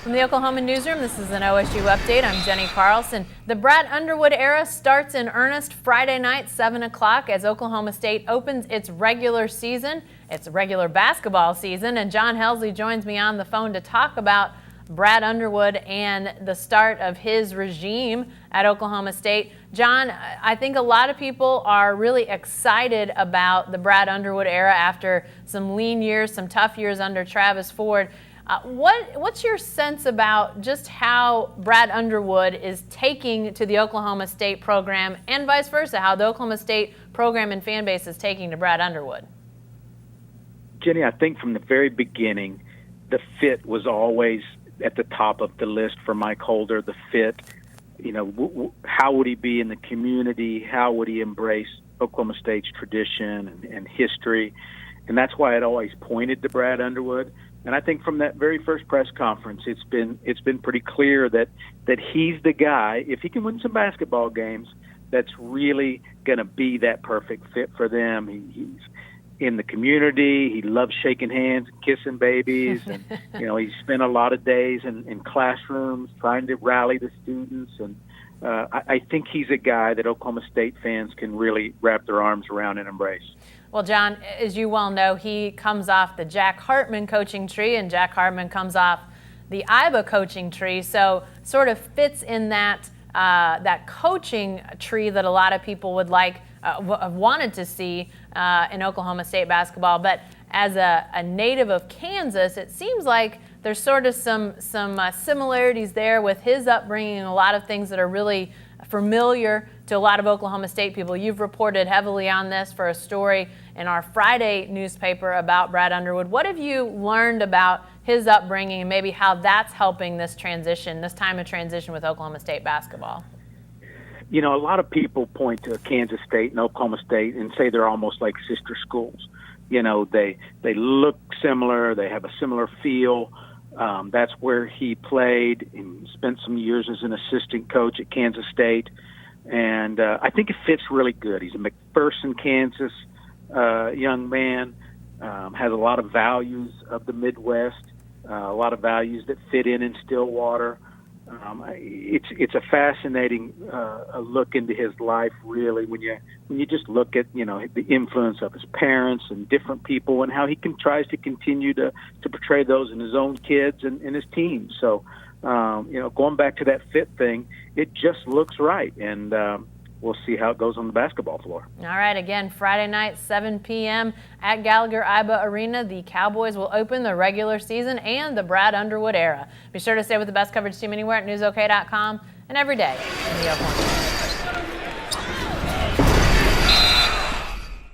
From the Oklahoman newsroom, this is an OSU update. I'm Jenny Carlson. The Brad Underwood era starts in earnest Friday night, 7 o'clock, as Oklahoma State opens its regular season. It's a regular basketball season, and John Helsley joins me on the phone to talk about Brad Underwood and the start of his regime at Oklahoma State. John, I think a lot of people are really excited about the Brad Underwood era after some lean years, some tough years under Travis Ford. What's your sense about just how Brad Underwood is taking to the Oklahoma State program and vice versa, how the Oklahoma State program and fan base is taking to Brad Underwood? Jenny, I think from the very beginning, the fit was always at the top of the list for Mike Holder. The fit, how would he be in the community? How would he embrace Oklahoma State's tradition and history? And that's why it always pointed to Brad Underwood. And I think from that very first press conference, it's been pretty clear that he's the guy, if he can win some basketball games, that's really going to be that perfect fit for them. He's in the community. He loves shaking hands and kissing babies. And, he spent a lot of days in classrooms trying to rally the students. And I think he's a guy that Oklahoma State fans can really wrap their arms around and embrace. Well, John, as you well know, he comes off the Jack Hartman coaching tree, and Jack Hartman comes off the IBA coaching tree, so sort of fits in that coaching tree that a lot of people would wanted to see in Oklahoma State basketball. But as a native of Kansas, it seems like there's sort of some similarities there with his upbringing and a lot of things that are really familiar to a lot of Oklahoma State people. You've reported heavily on this for a story in our Friday newspaper about Brad Underwood. What have you learned about his upbringing and maybe how that's helping this transition, this time of transition with Oklahoma State basketball? A lot of people point to Kansas State and Oklahoma State and say they're almost like sister schools. They look similar. They have a similar feel. That's where he played and spent some years as an assistant coach at Kansas State. And I think it fits really good. He's a McPherson, Kansas young man, has a lot of values of the Midwest, a lot of values that fit in Stillwater. It's a fascinating look into his life, really, when you just look at the influence of his parents and different people and how he tries to continue to portray those in his own kids and his team. So going back to that fit thing, it just looks right, and we'll see how it goes on the basketball floor. All right, again, Friday night, 7 p.m. at Gallagher IBA Arena. The Cowboys will open the regular season and the Brad Underwood era. Be sure to stay with the best coverage team anywhere at newsok.com and every day in the Oklahoma.